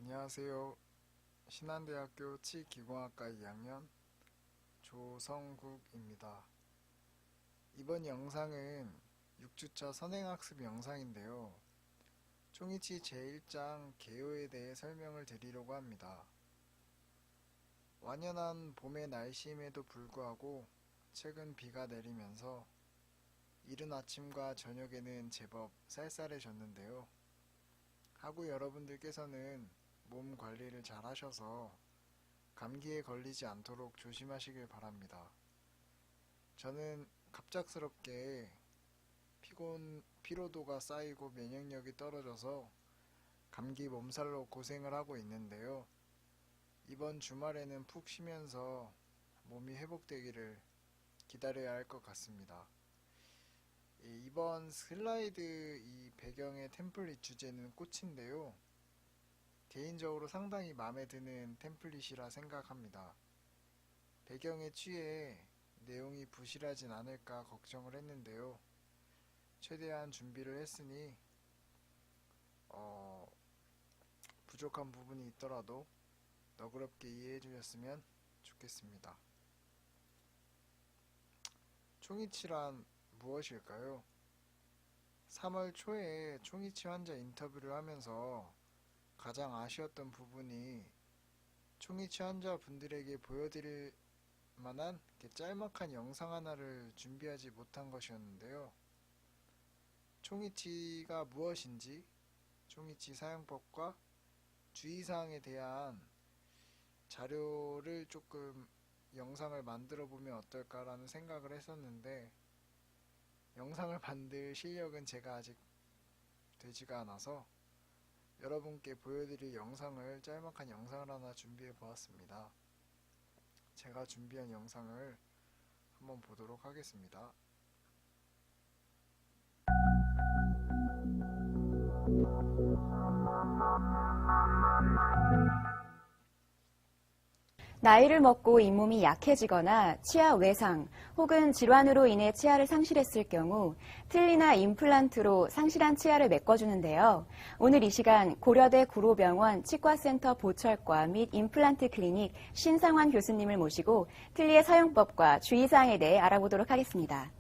안녕하세요. 신한대학교 치기공학과 2학년 조성국입니다. 이번 영상은 6주차 선행학습 영상인데요. 총이치 제1장 개요에 대해 설명을 드리려고 합니다. 완연한 봄의 날씨임에도 불구하고 최근 비가 내리면서 이른 아침과 저녁에는 제법 쌀쌀해졌는데요. 하고 여러분들께서는 몸 관리를 잘 하셔서 감기에 걸리지 않도록 조심하시길 바랍니다. 저는 갑작스럽게 피로도가 쌓이고 면역력이 떨어져서 감기 몸살로 고생을 하고 있는데요. 이번 주말에는 푹 쉬면서 몸이 회복되기를 기다려야 할 것 같습니다. 이번 슬라이드 이 배경의 템플릿 주제는 꽃인데요. 개인적으로 상당히 마음에 드는 템플릿이라 생각합니다. 배경에 취해 내용이 부실하진 않을까 걱정을 했는데요. 최대한 준비를 했으니 부족한 부분이 있더라도 너그럽게 이해해 주셨으면 좋겠습니다. 총이치란 무엇일까요? 3월 초에 총이치 환자 인터뷰를 하면서 가장 아쉬웠던 부분이 총이치 환자분들에게 보여드릴 만한 짤막한 영상 하나를 준비하지 못한 것이었는데요. 총이치가 무엇인지, 총이치 사용법과 주의사항에 대한 자료를 조금 영상을 만들어 보면 어떨까라는 생각을 했었는데 영상을 만들 실력은 제가 아직 되지가 않아서 여러분께 보여드릴 영상을 짤막한 영상을 하나 준비해 보았습니다. 제가 준비한 영상을 한번 보도록 하겠습니다. 나이를 먹고 잇몸이 약해지거나 치아 외상 혹은 질환으로 인해 치아를 상실했을 경우 틀니나 임플란트로 상실한 치아를 메꿔주는데요. 오늘 이 시간 고려대 구로병원 치과센터 보철과 및 임플란트 클리닉 신상환 교수님을 모시고 틀니의 사용법과 주의사항에 대해 알아보도록 하겠습니다.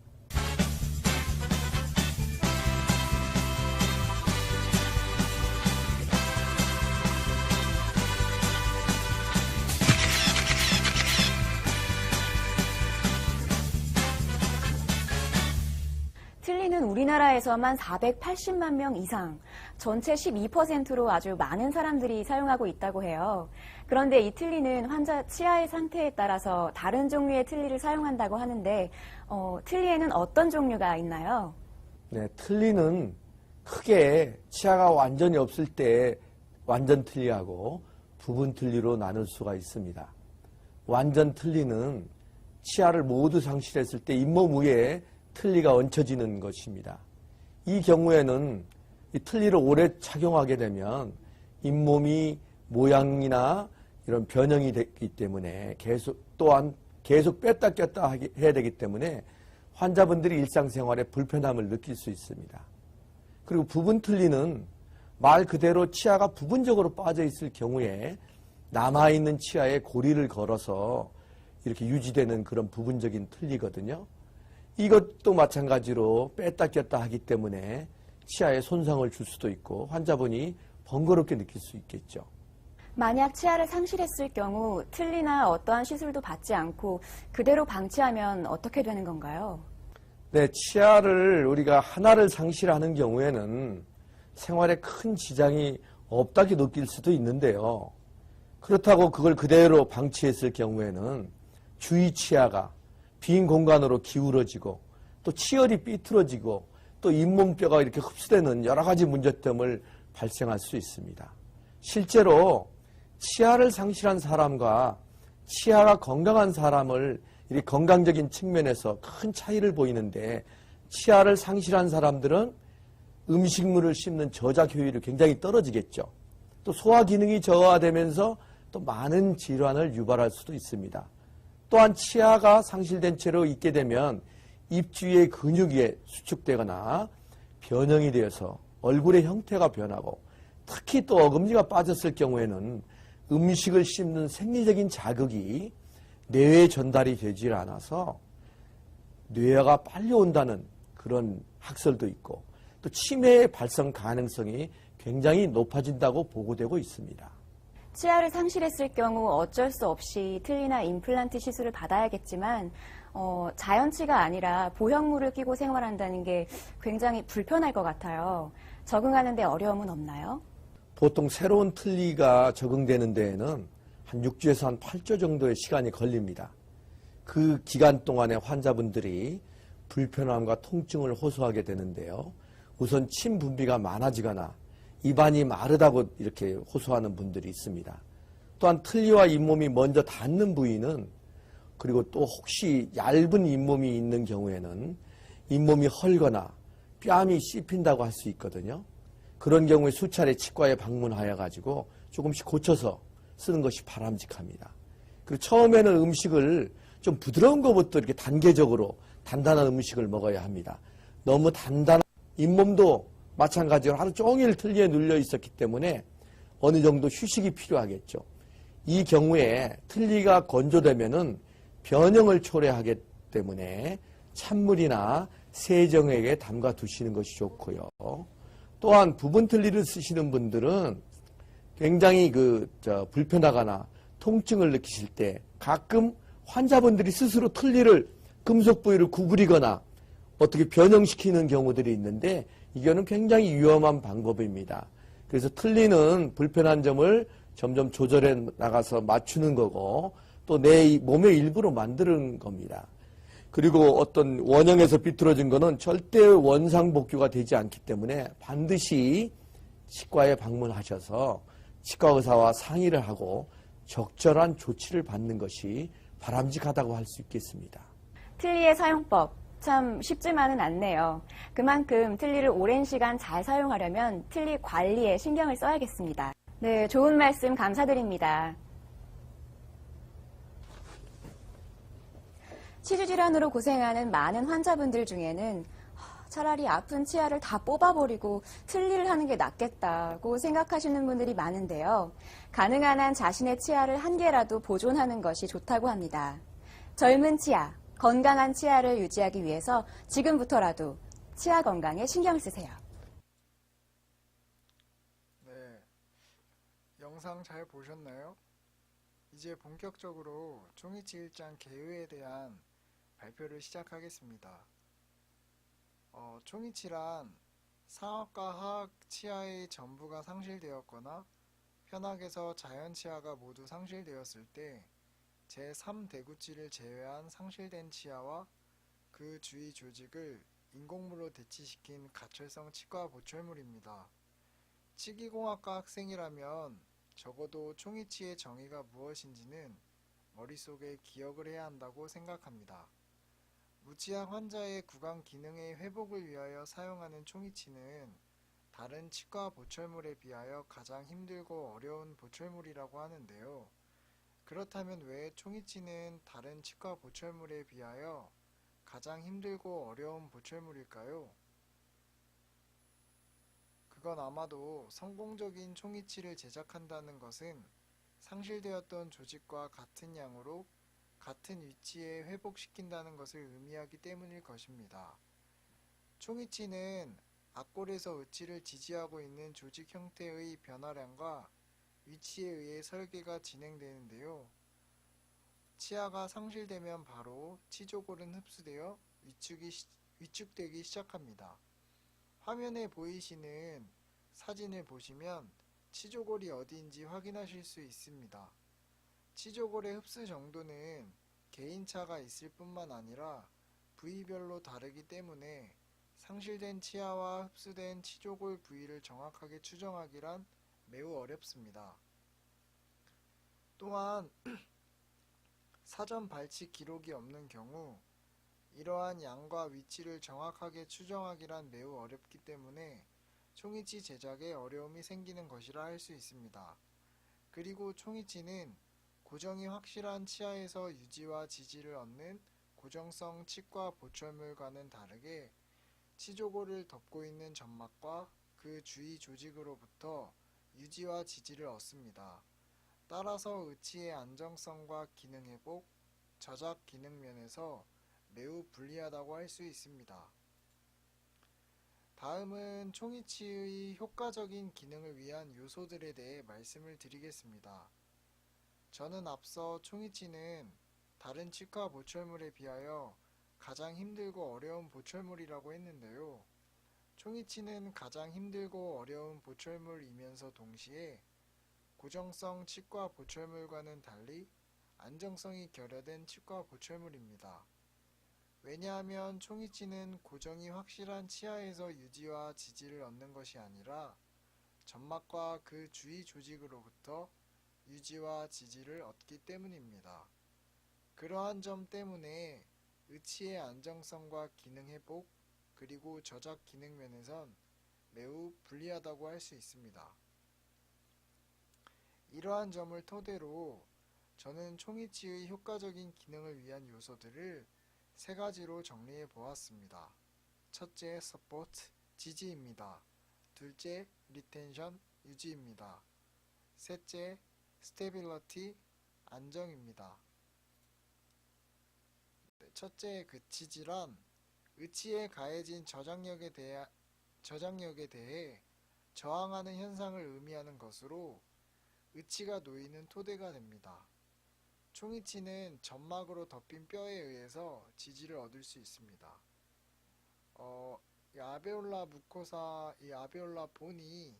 틀니는 우리나라에서만 480만 명 이상, 전체 12%로 아주 많은 사람들이 사용하고 있다고 해요. 그런데 이 틀니는 환자 치아의 상태에 따라서 다른 종류의 틀니를 사용한다고 하는데 틀니에는 어떤 종류가 있나요? 네, 틀니는 크게 치아가 완전히 없을 때 완전 틀니하고 부분 틀니로 나눌 수가 있습니다. 완전 틀니는 치아를 모두 상실했을 때 잇몸 위에 틀니가 얹혀지는 것입니다. 이 경우에는 이 틀니를 오래 착용하게 되면 잇몸이 모양이나 이런 변형이 되기 때문에 또한 계속 뺐다 꼈다 해야 되기 때문에 환자분들이 일상생활에 불편함을 느낄 수 있습니다. 그리고 부분 틀니는 말 그대로 치아가 부분적으로 빠져 있을 경우에 남아있는 치아에 고리를 걸어서 이렇게 유지되는 그런 부분적인 틀니거든요. 이것도 마찬가지로 뺐다 꼈다 하기 때문에 치아에 손상을 줄 수도 있고 환자분이 번거롭게 느낄 수 있겠죠. 만약 치아를 상실했을 경우 틀니나 어떠한 시술도 받지 않고 그대로 방치하면 어떻게 되는 건가요? 네, 치아를 우리가 하나를 상실하는 경우에는 생활에 큰 지장이 없다고 느낄 수도 있는데요. 그렇다고 그걸 그대로 방치했을 경우에는 주위 치아가 빈 공간으로 기울어지고 또 치열이 삐뚤어지고 또 잇몸뼈가 이렇게 흡수되는 여러 가지 문제점을 발생할 수 있습니다. 실제로 치아를 상실한 사람과 치아가 건강한 사람을 이렇게 건강적인 측면에서 큰 차이를 보이는데 치아를 상실한 사람들은 음식물을 씹는 저작 효율이 굉장히 떨어지겠죠. 또 소화 기능이 저하되면서 또 많은 질환을 유발할 수도 있습니다. 또한 치아가 상실된 채로 있게 되면 입 주위의 근육이 수축되거나 변형이 되어서 얼굴의 형태가 변하고 특히 또 어금니가 빠졌을 경우에는 음식을 씹는 생리적인 자극이 뇌에 전달이 되질 않아서 뇌화가 빨리 온다는 그런 학설도 있고 또 치매의 발생 가능성이 굉장히 높아진다고 보고되고 있습니다. 치아를 상실했을 경우 어쩔 수 없이 틀니나 임플란트 시술을 받아야겠지만 자연치가 아니라 보형물을 끼고 생활한다는 게 굉장히 불편할 것 같아요. 적응하는 데 어려움은 없나요? 보통 새로운 틀니가 적응되는 데에는 한 6주에서 한 8주 정도의 시간이 걸립니다. 그 기간 동안에 환자분들이 불편함과 통증을 호소하게 되는데요. 우선 침 분비가 많아지거나 입안이 마르다고 이렇게 호소하는 분들이 있습니다. 또한 틀니와 잇몸이 먼저 닿는 부위는 그리고 또 혹시 얇은 잇몸이 있는 경우에는 잇몸이 헐거나 뺨이 씹힌다고 할 수 있거든요. 그런 경우에 수차례 치과에 방문하여 가지고 조금씩 고쳐서 쓰는 것이 바람직합니다. 그리고 처음에는 음식을 좀 부드러운 것부터 이렇게 단계적으로 단단한 음식을 먹어야 합니다. 너무 단단한 잇몸도 마찬가지로 하루 종일 틀니에 눌려 있었기 때문에 어느 정도 휴식이 필요하겠죠. 이 경우에 틀니가 건조되면은 변형을 초래하기 때문에 찬물이나 세정액에 담가 두시는 것이 좋고요. 또한 부분 틀니를 쓰시는 분들은 굉장히 불편하거나 통증을 느끼실 때 가끔 환자분들이 스스로 틀니를 금속 부위를 구부리거나 어떻게 변형시키는 경우들이 있는데 이거는 굉장히 위험한 방법입니다. 그래서 틀니는 불편한 점을 점점 조절해 나가서 맞추는 거고 또 내 몸의 일부로 만드는 겁니다. 그리고 어떤 원형에서 비틀어진 거는 절대 원상복귀가 되지 않기 때문에 반드시 치과에 방문하셔서 치과 의사와 상의를 하고 적절한 조치를 받는 것이 바람직하다고 할 수 있겠습니다. 틀니의 사용법 참 쉽지만은 않네요. 그만큼 틀니를 오랜 시간 잘 사용하려면 틀니 관리에 신경을 써야겠습니다. 네, 좋은 말씀 감사드립니다. 치주질환으로 고생하는 많은 환자분들 중에는 차라리 아픈 치아를 다 뽑아버리고 틀니를 하는 게 낫겠다고 생각하시는 분들이 많은데요. 가능한 한 자신의 치아를 한 개라도 보존하는 것이 좋다고 합니다. 젊은 치아, 건강한 치아를 유지하기 위해서 지금부터라도 치아 건강에 신경 쓰세요. 네, 영상 잘 보셨나요? 이제 본격적으로 종이치 일장 개요에 대한 발표를 시작하겠습니다. 총이치란 상악과 하악 치아의 전부가 상실되었거나 현악에서 자연 치아가 모두 상실되었을 때 제3대구치를 제외한 상실된 치아와 그 주위 조직을 인공물로 대치시킨 가철성 치과 보철물입니다. 치기공학과 학생이라면 적어도 총이치의 정의가 무엇인지는 머릿속에 기억을 해야 한다고 생각합니다. 무치아 환자의 구강 기능의 회복을 위하여 사용하는 총이치는 다른 치과 보철물에 비하여 가장 힘들고 어려운 보철물이라고 하는데요. 그렇다면 왜 총이치는 다른 치과 보철물에 비하여 가장 힘들고 어려운 보철물일까요? 그건 아마도 성공적인 총이치를 제작한다는 것은 상실되었던 조직과 같은 양으로 같은 위치에 회복시킨다는 것을 의미하기 때문일 것입니다. 총이치는 앞골에서 의치를 지지하고 있는 조직 형태의 변화량과 위치에 의해 설계가 진행되는데요. 치아가 상실되면 바로 치조골은 흡수되어 위축되기 시작합니다. 화면에 보이시는 사진을 보시면 치조골이 어디인지 확인하실 수 있습니다. 치조골의 흡수 정도는 개인차가 있을 뿐만 아니라 부위별로 다르기 때문에 상실된 치아와 흡수된 치조골 부위를 정확하게 추정하기란 매우 어렵습니다. 또한 사전 발치 기록이 없는 경우 이러한 양과 위치를 정확하게 추정하기란 매우 어렵기 때문에 총이치 제작에 어려움이 생기는 것이라 할 수 있습니다. 그리고 총이치는 고정이 확실한 치아에서 유지와 지지를 얻는 고정성 치과 보철물과는 다르게 치조골을 덮고 있는 점막과 그 주위 조직으로부터 유지와 지지를 얻습니다. 따라서 의치의 안정성과 기능 회복, 저작 기능 면에서 매우 불리하다고 할 수 있습니다. 다음은 총이치의 효과적인 기능을 위한 요소들에 대해 말씀을 드리겠습니다. 저는 앞서 총이치는 다른 치과 보철물에 비하여 가장 힘들고 어려운 보철물이라고 했는데요. 총이치는 가장 힘들고 어려운 보철물이면서 동시에 고정성 치과 보철물과는 달리 안정성이 결여된 치과 보철물입니다. 왜냐하면 총이치는 고정이 확실한 치아에서 유지와 지지를 얻는 것이 아니라 점막과 그 주위 조직으로부터 유지와 지지를 얻기 때문입니다. 그러한 점 때문에 의치의 안정성과 기능 회복, 그리고 저작 기능 면에선 매우 불리하다고 할 수 있습니다. 이러한 점을 토대로 저는 총이치의 효과적인 기능을 위한 요소들을 세 가지로 정리해 보았습니다. 첫째, 서포트, 지지입니다. 둘째, 리텐션, 유지입니다. 셋째, 스테빌러티, 안정입니다. 첫째, 그 지지란 의치에 가해진 저장력에 대해 저항하는 현상을 의미하는 것으로 의치가 놓이는 토대가 됩니다. 총이치는 점막으로 덮인 뼈에 의해서 지지를 얻을 수 있습니다. 이 아베올라 무코사, 이 아베올라 본이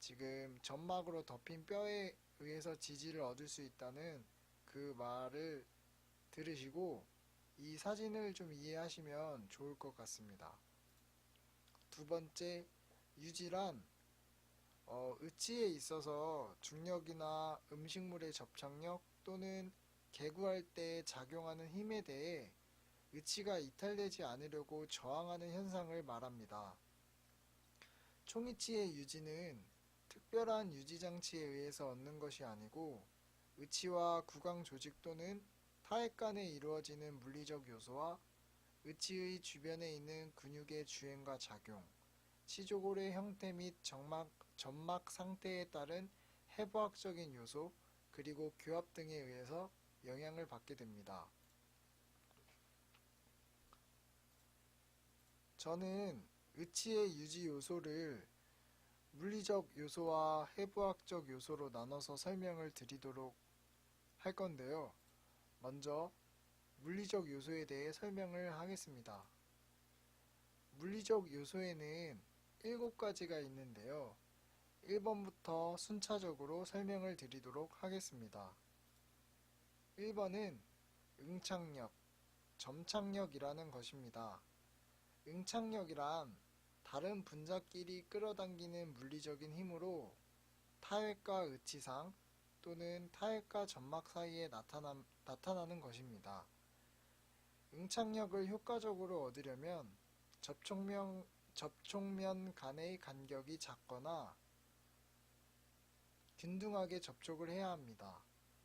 지금 점막으로 덮인 뼈에 의해서 지지를 얻을 수 있다는 그 말을 들으시고 이 사진을 좀 이해하시면 좋을 것 같습니다. 두 번째, 유지란 의치에 있어서 중력이나 음식물의 접착력 또는 개구할 때 작용하는 힘에 대해 의치가 이탈되지 않으려고 저항하는 현상을 말합니다. 총이치의 유지는 특별한 유지장치에 의해서 얻는 것이 아니고 의치와 구강 조직 또는 타액 간에 이루어지는 물리적 요소와 의치의 주변에 있는 근육의 주행과 작용, 치조골의 형태 및 점막 상태에 따른 해부학적인 요소, 그리고 교합 등에 의해서 영향을 받게 됩니다. 저는 의치의 유지 요소를 물리적 요소와 해부학적 요소로 나눠서 설명을 드리도록 할 건데요. 먼저 물리적 요소에 대해 설명을 하겠습니다. 물리적 요소에는 7가지가 있는데요. 1번부터 순차적으로 설명을 드리도록 하겠습니다. 1번은 응착력, 점착력이라는 것입니다. 응착력이란 다른 분자끼리 끌어당기는 물리적인 힘으로 타액과 의치상 또는 타액과 점막 사이에 나타나는 것입니다. 응착력을 효과적으로 얻으려면 접촉면 간의 간격이 작거나 균등하게 접촉을 해야 합니다.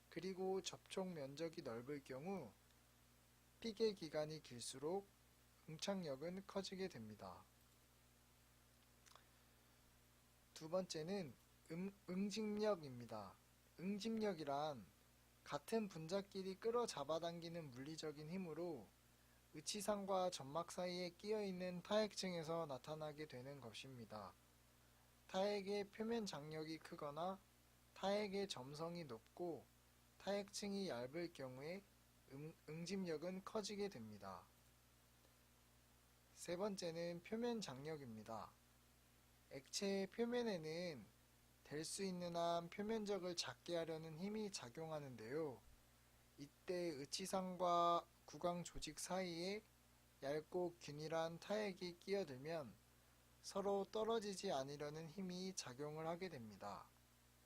그리고 접촉 면적이 넓을 경우 픽의 기간이 길수록 응착력은 커지게 됩니다. 두 번째는 응집력입니다. 응집력이란 같은 분자끼리 끌어 잡아당기는 물리적인 힘으로 의치상과 점막 사이에 끼어있는 타액층에서 나타나게 되는 것입니다. 타액의 표면 장력이 크거나 타액의 점성이 높고 타액층이 얇을 경우에 응집력은 커지게 됩니다. 세 번째는 표면 장력입니다. 액체의 표면에는 될 수 있는 한 표면적을 작게 하려는 힘이 작용하는데요. 이때 의치상과 구강 조직 사이에 얇고 균일한 타액이 끼어들면 서로 떨어지지 않으려는 힘이 작용을 하게 됩니다.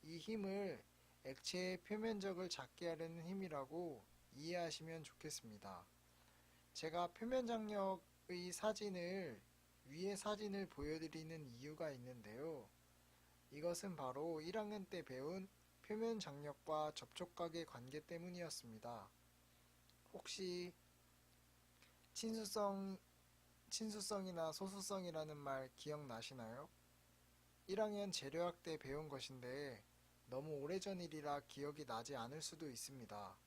이 힘을 액체의 표면적을 작게 하려는 힘이라고 이해하시면 좋겠습니다. 제가 표면 장력의 위의 사진을 보여드리는 이유가 있는데요. 이것은 바로 1학년 때 배운 표면 장력과 접촉각의 관계 때문이었습니다. 혹시 친수성이나 소수성이라는 말 기억나시나요? 1학년 재료학 때 배운 것인데 너무 오래전 일이라 기억이 나지 않을 수도 있습니다.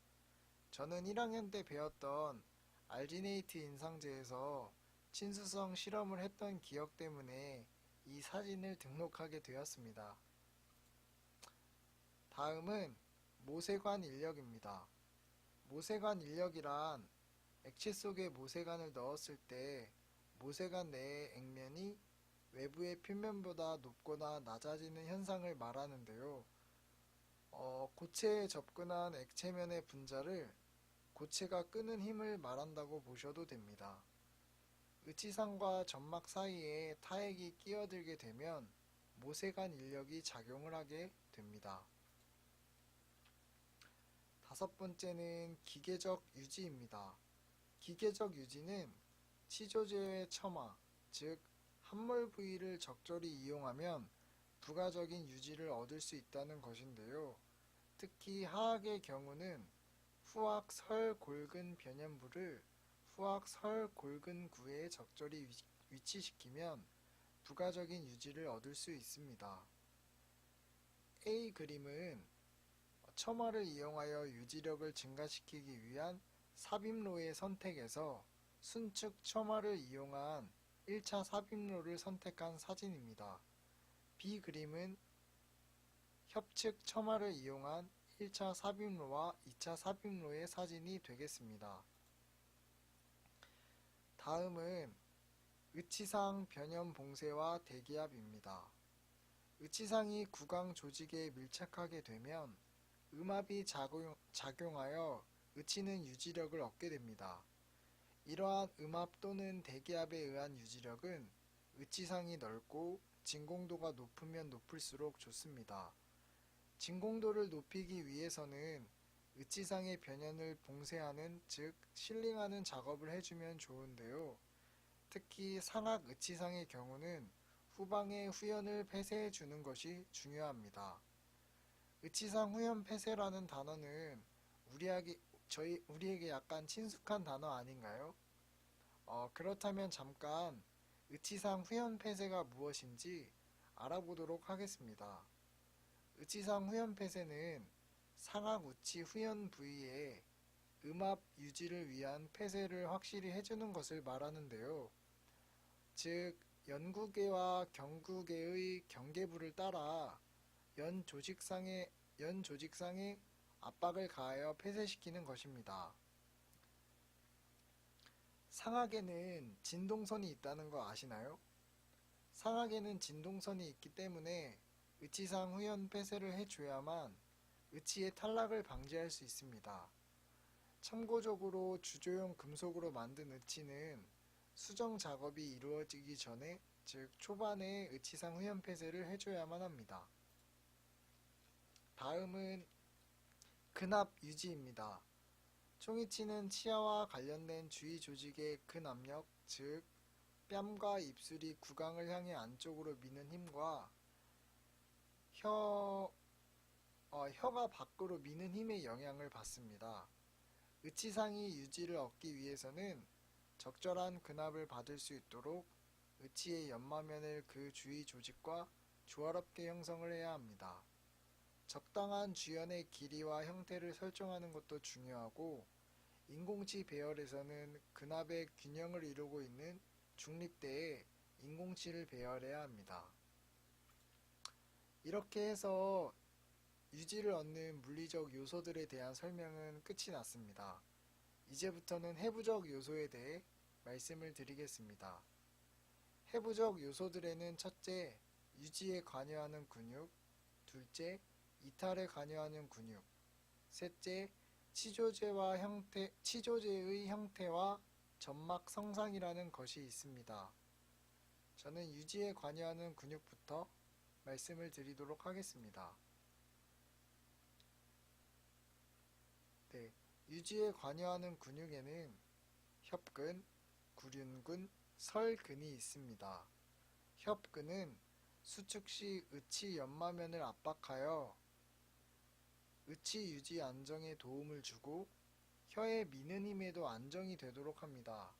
저는 1학년 때 배웠던 알지네이트 인상제에서 친수성 실험을 했던 기억 때문에 이 사진을 등록하게 되었습니다. 다음은 모세관 인력입니다. 모세관 인력이란 액체 속에 모세관을 넣었을 때 모세관 내의 액면이 외부의 표면보다 높거나 낮아지는 현상을 말하는데요. 고체에 접근한 액체면의 분자를 고체가 끄는 힘을 말한다고 보셔도 됩니다. 의치상과 점막 사이에 타액이 끼어들게 되면 모세관 인력이 작용을 하게 됩니다. 다섯 번째는 기계적 유지입니다. 기계적 유지는 치조제의 첨화, 즉 함몰 부위를 적절히 이용하면 부가적인 유지를 얻을 수 있다는 것인데요. 특히 화학의 경우는 후학설골근 변연부를 후학설골근구에 적절히 위치시키면 부가적인 유지를 얻을 수 있습니다. A 그림은 첨화를 이용하여 유지력을 증가시키기 위한 삽입로의 선택에서 순측 첨화를 이용한 1차 삽입로를 선택한 사진입니다. B 그림은 협측 첨화를 이용한 1차 삽입로와 2차 삽입로의 사진이 되겠습니다. 다음은 의치상 변연 봉쇄와 대기압입니다. 의치상이 구강 조직에 밀착하게 되면 음압이 작용하여 의치는 유지력을 얻게 됩니다. 이러한 음압 또는 대기압에 의한 유지력은 의치상이 넓고 진공도가 높으면 높을수록 좋습니다. 진공도를 높이기 위해서는 의치상의 변연을 봉쇄하는 즉 실링하는 작업을 해주면 좋은데요. 특히 상악 의치상의 경우는 후방의 후연을 폐쇄해 주는 것이 중요합니다. 의치상 후연 폐쇄라는 단어는 우리에게 약간 친숙한 단어 아닌가요? 그렇다면 잠깐 의치상 후연 폐쇄가 무엇인지 알아보도록 하겠습니다. 의치상 후연 폐쇄는 상악 우치 후연 부위에 음압 유지를 위한 폐쇄를 확실히 해주는 것을 말하는데요. 즉 연구계와 경구계의 경계부를 따라 연 조직상에 압박을 가하여 폐쇄시키는 것입니다. 상악에는 진동선이 있다는 거 아시나요? 상악에는 진동선이 있기 때문에 의치상 후연 폐쇄를 해줘야만 의치의 탈락을 방지할 수 있습니다. 참고적으로 주조용 금속으로 만든 의치는 수정 작업이 이루어지기 전에 즉 초반에 의치상 후연 폐쇄를 해줘야만 합니다. 다음은 근압 유지입니다. 총이치는 치아와 관련된 주위 조직의 근압력, 즉 뺨과 입술이 구강을 향해 안쪽으로 미는 힘과 혀가 밖으로 미는 힘의 영향을 받습니다. 의치상이 유지를 얻기 위해서는 적절한 근압을 받을 수 있도록 의치의 연마면을 그 주위 조직과 조화롭게 형성을 해야 합니다. 적당한 주연의 길이와 형태를 설정하는 것도 중요하고 인공치 배열에서는 근압의 균형을 이루고 있는 중립대에 인공치를 배열해야 합니다. 이렇게 해서 유지를 얻는 물리적 요소들에 대한 설명은 끝이 났습니다. 이제부터는 해부적 요소에 대해 말씀을 드리겠습니다. 해부적 요소들에는 첫째, 유지에 관여하는 근육, 둘째, 이탈에 관여하는 근육, 셋째, 치조제의 형태와 점막 성상이라는 것이 있습니다. 저는 유지에 관여하는 근육부터 말씀을 드리도록 하겠습니다. 네, 유지에 관여하는 근육에는 협근, 구륜근, 설근이 있습니다. 협근은 수축 시 의치 연마면을 압박하여 의치 유지 안정에 도움을 주고 혀의 미는 힘에도 안정이 되도록 합니다.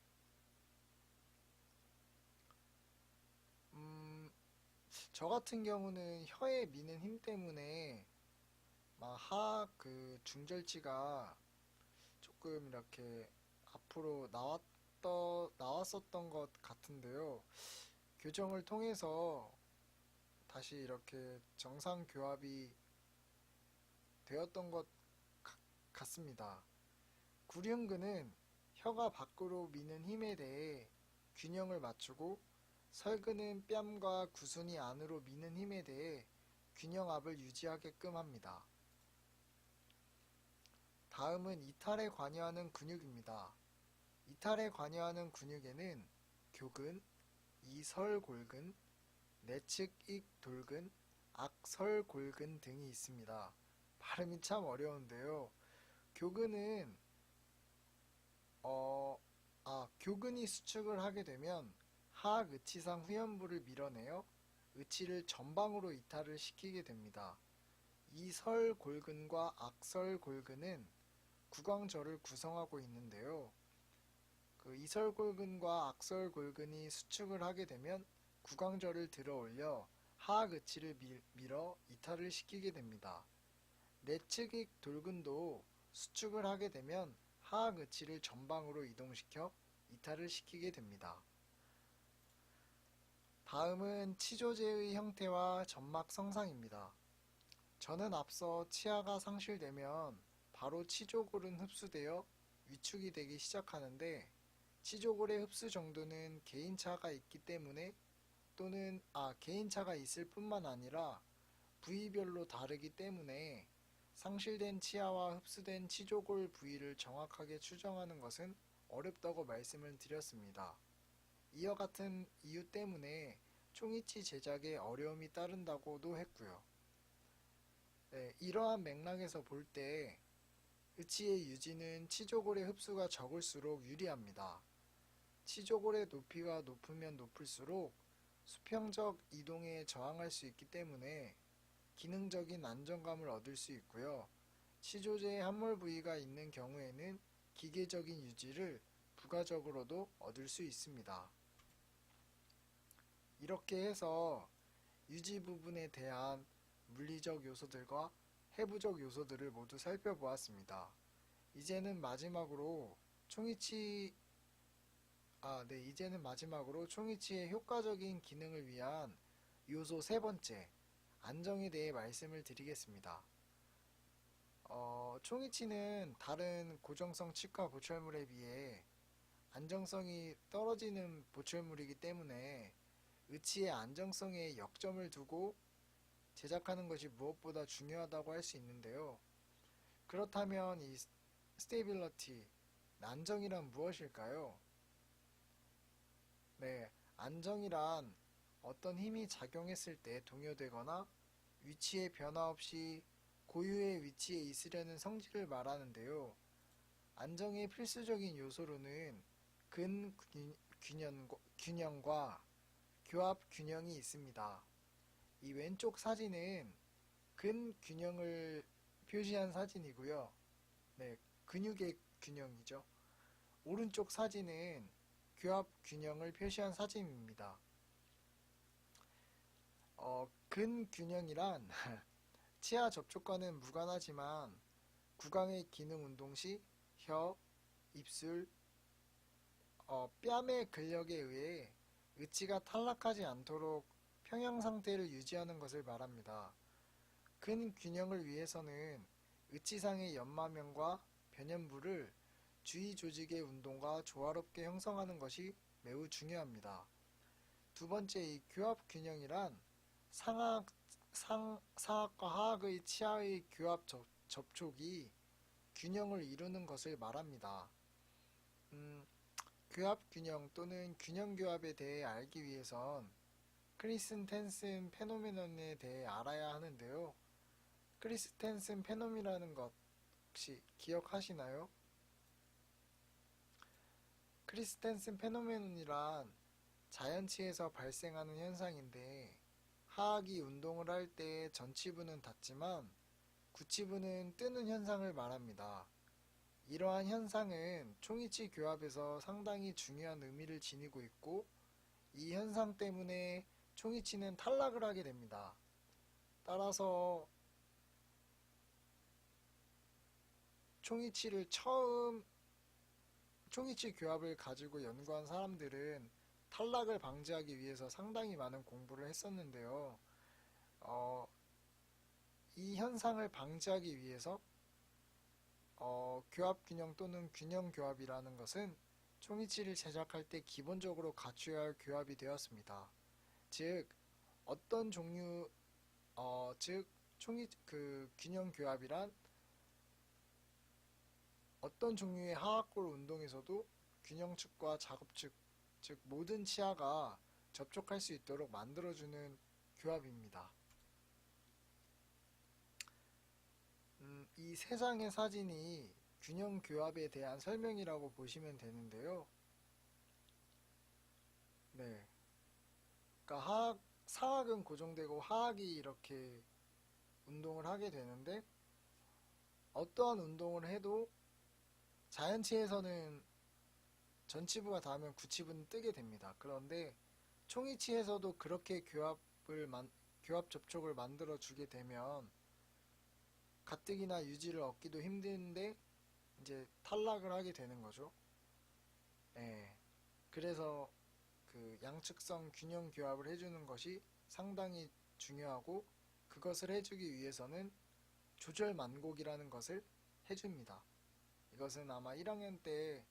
저 같은 경우는 혀에 미는 힘 때문에 막 하악 그 중절치가 조금 이렇게 앞으로 나왔었던 것 같은데요. 교정을 통해서 다시 이렇게 정상 교합이 되었던 것 같습니다. 구륜근은 혀가 밖으로 미는 힘에 대해 균형을 맞추고 설근은 뺨과 구순이 안으로 미는 힘에 대해 균형압을 유지하게끔 합니다. 다음은 이탈에 관여하는 근육입니다. 이탈에 관여하는 근육에는 교근, 이설골근, 내측익돌근, 악설골근 등이 있습니다. 발음이 참 어려운데요. 교근은 교근이 수축을 하게 되면 하악 의치상 후연부를 밀어내어 의치를 전방으로 이탈을 시키게 됩니다. 이설골근과 악설골근은 구광절을 구성하고 있는데요. 그 이설골근과 악설골근이 수축을 하게 되면 구광절을 들어 올려 하악 의치를 밀어 이탈을 시키게 됩니다. 내측익 돌근도 수축을 하게 되면 하악 의치를 전방으로 이동시켜 이탈을 시키게 됩니다. 다음은 치조제의 형태와 점막 성상입니다. 저는 앞서 치아가 상실되면 바로 치조골은 흡수되어 위축이 되기 시작하는데 치조골의 흡수 정도는 개인차가 있기 때문에 또는 개인차가 있을 뿐만 아니라 부위별로 다르기 때문에 상실된 치아와 흡수된 치조골 부위를 정확하게 추정하는 것은 어렵다고 말씀을 드렸습니다. 이와 같은 이유 때문에 총이치 제작에 어려움이 따른다고도 했고요. 네, 이러한 맥락에서 볼 때 의치의 유지는 치조골의 흡수가 적을수록 유리합니다. 치조골의 높이가 높으면 높을수록 수평적 이동에 저항할 수 있기 때문에 기능적인 안정감을 얻을 수 있고요. 치조제의 함몰 부위가 있는 경우에는 기계적인 유지를 부가적으로도 얻을 수 있습니다. 이렇게 해서 유지 부분에 대한 물리적 요소들과 해부적 요소들을 모두 살펴보았습니다. 이제는 마지막으로 총이치의 효과적인 기능을 위한 요소 세 번째, 안정에 대해 말씀을 드리겠습니다. 총이치는 다른 고정성 치과 보철물에 비해 안정성이 떨어지는 보철물이기 때문에 의치의 안정성에 역점을 두고 제작하는 것이 무엇보다 중요하다고 할 수 있는데요. 그렇다면 이 스테이빌러티, 안정이란 무엇일까요? 네, 안정이란 어떤 힘이 작용했을 때 동요되거나 위치의 변화 없이 고유의 위치에 있으려는 성질을 말하는데요. 안정의 필수적인 요소로는 균형과 교합 균형이 있습니다. 이 왼쪽 사진은 근균형을 표시한 사진이고요. 네, 근육의 균형이죠. 오른쪽 사진은 교합 균형을 표시한 사진입니다. 근균형이란 치아 접촉과는 무관하지만 구강의 기능 운동 시 혀, 입술, 뺨의 근력에 의해 의치가 탈락하지 않도록 평형 상태를 유지하는 것을 말합니다. 근균형을 위해서는 의치상의 연마면과 변연부를 주위 조직의 운동과 조화롭게 형성하는 것이 매우 중요합니다. 두 번째, 이 교합균형이란 상악과 하악의 치아의 교합 접촉이 균형을 이루는 것을 말합니다. 교합균형 또는 균형교합에 대해 알기 위해선 크리스텐슨 페노메논에 대해 알아야 하는데요. 크리스텐슨 페노메논이라는 것 혹시 기억하시나요? 크리스텐슨 페노메논이란 자연치에서 발생하는 현상인데 하악이 운동을 할 때 전치부는 닫지만 구치부는 뜨는 현상을 말합니다. 이러한 현상은 총이치 교합에서 상당히 중요한 의미를 지니고 있고 이 현상 때문에 총이치는 탈락을 하게 됩니다. 따라서 총이치 교합을 가지고 연구한 사람들은 탈락을 방지하기 위해서 상당히 많은 공부를 했었는데요. 이 현상을 방지하기 위해서 교합 균형 또는 균형 교합이라는 것은 총이치를 제작할 때 기본적으로 갖춰야 할 교합이 되었습니다. 즉 어떤 종류 균형 교합이란 어떤 종류의 하악골 운동에서도 균형측과 작업측, 즉 모든 치아가 접촉할 수 있도록 만들어주는 교합입니다. 이 세 장의 사진이 균형 교합에 대한 설명이라고 보시면 되는데요. 네. 그러니까 상악은 고정되고 하악이 이렇게 운동을 하게 되는데, 어떠한 운동을 해도 자연치에서는 전치부가 닿으면 구치부는 뜨게 됩니다. 그런데 총이치에서도 그렇게 교합 접촉을 만들어 주게 되면 가뜩이나 유지를 얻기도 힘든데 이제 탈락을 하게 되는 거죠. 예. 그래서 그 양측성 균형 교합을 해주는 것이 상당히 중요하고, 그것을 해주기 위해서는 조절 만곡이라는 것을 해줍니다. 이것은 아마 1학년 때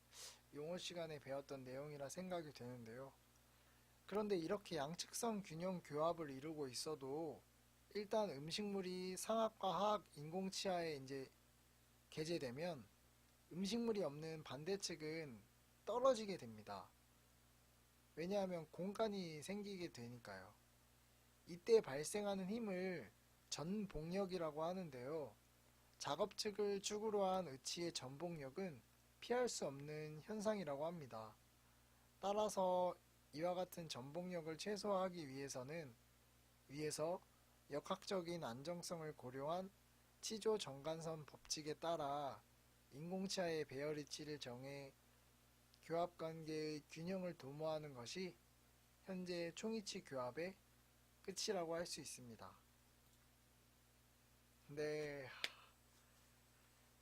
용어 시간에 배웠던 내용이라 생각이 되는데요. 그런데 이렇게 양측성 균형 교합을 이루고 있어도 일단 음식물이 상악과 하악 인공치아에 이제 게재되면 음식물이 없는 반대측은 떨어지게 됩니다. 왜냐하면 공간이 생기게 되니까요. 이때 발생하는 힘을 전복력이라고 하는데요. 작업측을 축으로 한 의치의 전복력은 피할 수 없는 현상이라고 합니다. 따라서 이와 같은 전복력을 최소화하기 위해서 역학적인 안정성을 고려한 치조 정관선 법칙에 따라 인공치아의 배열 위치를 정해 교합관계의 균형을 도모하는 것이 현재 총이치 교합의 끝이라고 할 수 있습니다. 네,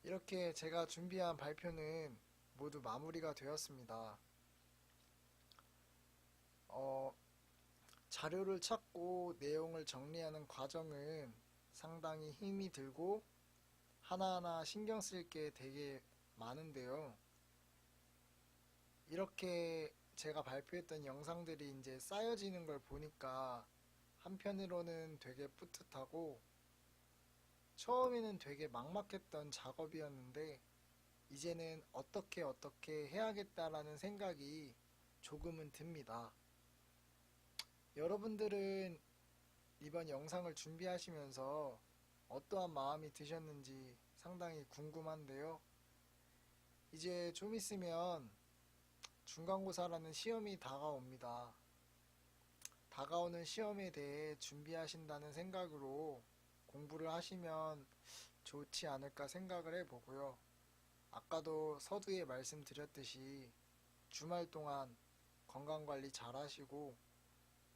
이렇게 제가 준비한 발표는 모두 마무리가 되었습니다. 자료를 찾고 내용을 정리하는 과정은 상당히 힘이 들고 하나하나 신경 쓸 게 되게 많은데요. 이렇게 제가 발표했던 영상들이 이제 쌓여지는 걸 보니까 한편으로는 되게 뿌듯하고, 처음에는 되게 막막했던 작업이었는데 이제는 어떻게 해야겠다라는 생각이 조금은 듭니다. 여러분들은 이번 영상을 준비하시면서 어떠한 마음이 드셨는지 상당히 궁금한데요. 이제 좀 있으면 중간고사라는 시험이 다가옵니다. 다가오는 시험에 대해 준비하신다는 생각으로 공부를 하시면 좋지 않을까 생각을 해보고요. 아까도 서두에 말씀드렸듯이 주말 동안 건강관리 잘 하시고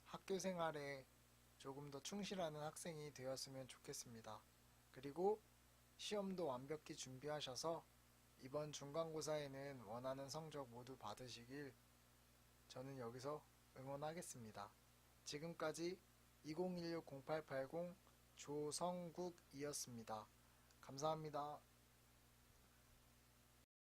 학교 생활에 조금 더 충실하는 학생이 되었으면 좋겠습니다. 그리고 시험도 완벽히 준비하셔서 이번 중간고사에는 원하는 성적 모두 받으시길 저는 여기서 응원하겠습니다. 지금까지 2016-0880 조성국이었습니다. 감사합니다.